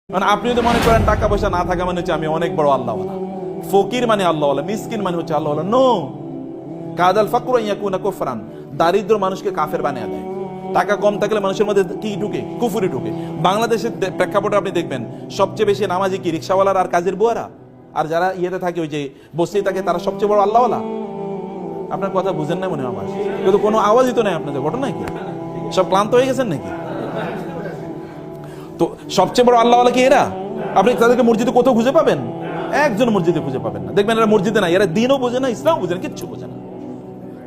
মানে আপনি যদি মনে করেন টাকা পয়সা না থাকা মানে হচ্ছে আমি অনেক বড় আল্লাহওয়ালা, ফকির মানে আল্লাহওয়ালা, মিসকিন মানে হচ্ছে আল্লাহওয়ালা। নো, কাদাল ফাকরু ইয়াকুনা কুফরান, দারিদ্র মানুষকে কাফের বানিয়ে দেয়। টাকা কম থাকলে মানুষের মধ্যে কি ঢুকে? কুফরি ঢুকে। বাংলাদেশের প্রেক্ষাপটে আপনি দেখবেন সবচেয়ে বেশি নামাজি কি রিক্সাওয়ালার আর কাজের বুয়ারা, আর যারা ইয়েতে থাকে ওই যে বসতেই থাকে তারা সবচেয়ে বড় আল্লাহওয়ালা। আপনার কথা বুঝেন না মনে হয় আমার, কিন্তু কোনো আওয়াজই তো নেই আপনাদের, ঘটনা কি? সব ক্লান্ত হয়ে গেছেন নাকি? তো সবচেয়ে বড় আল্লাহওয়ালা কি এরা? আপনি তাদেরকে মসজিদে কোথাও খুঁজে পাবেন? একজন মসজিদে খুঁজে পাবেন না। দেখবেন এরা মসজিদে নাই, এরা দিনও বোঝে না, ইসলাম বোঝে না, কিচ্ছু বোঝে না।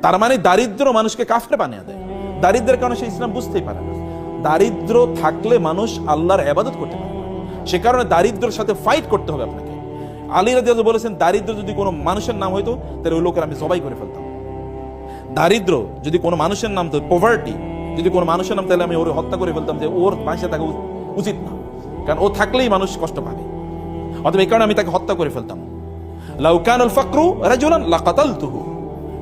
তার মানে দারিদ্র মানুষকে কাফের বানিয়ে দেয়। দারিদ্রের কারণে সে ইসলাম বুঝতেই পারে না। দারিদ্র থাকলে মানুষ আল্লাহর ইবাদত করতে পারে না। সে কারণে দারিদ্রের সাথে ফাইট করতে হবে আপনাকে। আলী রাদিয়াল্লাহু বলেছেন, দারিদ্র যদি কোনো মানুষের নাম হইতো তাহলে ওই লোকের আমি জবাই করে ফেলতাম। দারিদ্র যদি কোনো মানুষের নাম, তো পভার্টি যদি কোনো মানুষের নাম, তাহলে আমি ওর হত্যা করে ফেলতাম, যে ওর বাঁচে থাকা উচিত না, কারণ ও থাকলেই মানুষ কষ্ট পাবে। অতএব এই কারণে আমি তাকে হত্যা করে ফেলতাম। লাউ কানাল ফাকরু রাজুলান লাকাতালতুহু,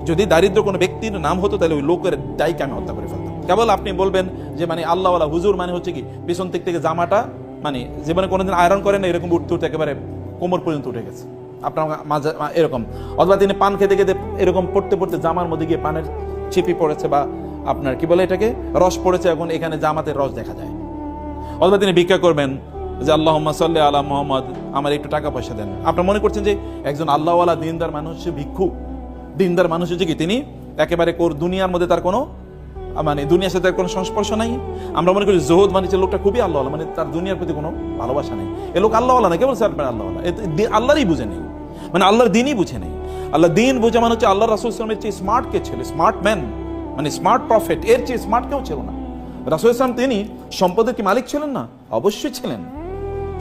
যদি দারিদ্র কোনো ব্যক্তির নাম হতো তাহলে ওই লোকের দায়কে আমি হত্যা করে ফেলতাম। কেবল আপনি বলবেন যে মানে আল্লাহওয়ালা হুজুর মানে হচ্ছে কি পিছন থেকে জামাটা মানে জীবনে কোনোদিন আয়রন করেন না, এরকম উঠতে উঠতে একেবারে কোমর পর্যন্ত উঠে গেছে আপনার মাঝে এরকম, অথবা তিনি পান খেতে খেতে এরকম পড়তে পড়তে জামার মধ্যে গিয়ে পানের ছিপি পড়েছে, বা আপনার কি বলে এটাকে রস পড়েছে, এখন এখানে জামাতের রস দেখা যায়। অথবা তিনি ভিক্ষা করবেন যে আল্লাহুম্মা সাল্লি আলা মুহাম্মদ, আমার একটু টাকা পয়সা দেন। আপনারা মনে করছেন যে একজন আল্লাহওয়ালা দিনদার মানুষ ভিক্ষুক, দিনদার মানুষ হচ্ছে কি তিনি একেবারে দুনিয়ার মধ্যে তার কোনো মানে দুনিয়ার সাথে কোনো সংস্পর্শ নাই। আমরা মনে করি জহুদ মানে যে লোকটা খুবই আল্লাহওয়ালা, মানে তার দুনিয়ার প্রতি কোনো ভালোবাসা নেই। এ লোক আল্লাহওয়ালা না, কেবল আপনার আল্লাহওয়ালা, আল্লাহরই বুঝে নেই, মানে আল্লাহর দিনই বুঝে নেই। আল্লাহ দিন বুঝে মানে হচ্ছে আল্লাহ রাসূল সাল্লাল্লাহু আলাইহি ওয়াসাল্লামের চেয়ে স্মার্ট কে ছিল? স্মার্ট ম্যান মানে স্মার্ট প্রফেট, এর চেয়ে স্মার্ট কেউ ছিল না। রাসূল সাল্লাল্লাহু আলাইহি ওয়াসাল্লাম তিনি সম্পদের কি মালিক ছিলেন না? অবশ্যই ছিলেন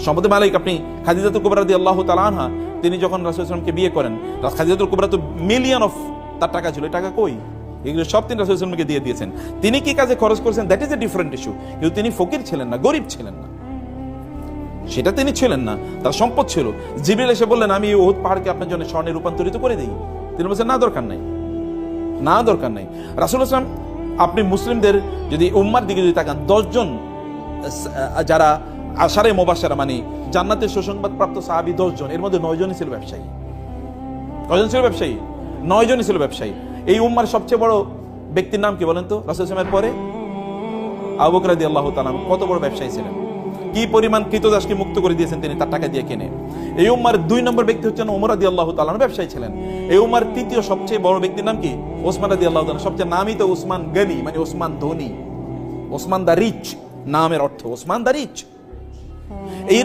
সম্পদের মালিক। আপনি খাদিজাতুল কুবরা রাদিয়াল্লাহু তাআলা আনহা, তিনি যখন রাসূল সাল্লাল্লাহু আলাইহি ওয়াসাল্লামকে বিয়ে করেন, খাদিজাতুল কুবরা তো মিলিয়ন অফ তার টাকা ছিল, টাকা কই? এগুলো সব তিনি রাসূল সাল্লাল্লাহু আলাইহি ওয়াসাল্লামকে দিয়ে দিয়েছেন। তিনি কি কাজে খরচ করেছেন that is a different issue, কিন্তু তিনি ফকির ছিলেন না, গরিব ছিলেন না, সেটা তিনি ছিলেন না। তার সম্পদ ছিল। জিবরিল এসে বললেন আমি উহুদ পাহাড়কে আপনার জন্য স্বর্ণে রূপান্তরিত করে দিই। তিনি বলছেন না, দরকার নাই, না দরকার নাই। রাসূল সাল্লাল্লাহু আলাইহি ওয়াসাল্লাম, আপনি মুসলিমদের যদি উম্মার দিকে যদি তাকান, 10 জন যারা আশারে মুবাশশারা মানে জান্নাতের সুসংবাদ প্রাপ্ত সাহাবী 10 জন, এর মধ্যে 9 জনই ছিল ব্যবসায়ী। কয়জন ছিল ব্যবসায়ী? 9 জনই ছিল ব্যবসায়ী। এই উম্মার সবচেয়ে বড় ব্যক্তির নাম কি বলেন তো? রাসূল সাল্লাল্লাহু আলাইহি ওয়াসাল্লামের পরে আবু বকর রাদিয়াল্লাহু তাআলা কত বড় ব্যবসায়ী ছিলেন, কি পরিমাণ কৃতদাসকে মুক্ত করে দিয়েছেন তিনি তার টাকা দিয়ে কিনে। এই উম্মার 2 নম্বর ব্যক্তি হচ্ছেন ওমর রাদিয়াল্লাহু তাআলা, ব্যবসায়ী ছিলেন। এই উম্মার 3য় সবচেয়ে বড় ব্যক্তির নাম কি? ওসমান রাদিয়াল্লাহু তাআলা। সবচেয়ে নামই তো ওসমান গনি, মানে ওসমান ধনী, ওসমান দা রিচ, নামের অর্থ ওসমান দা রিচ।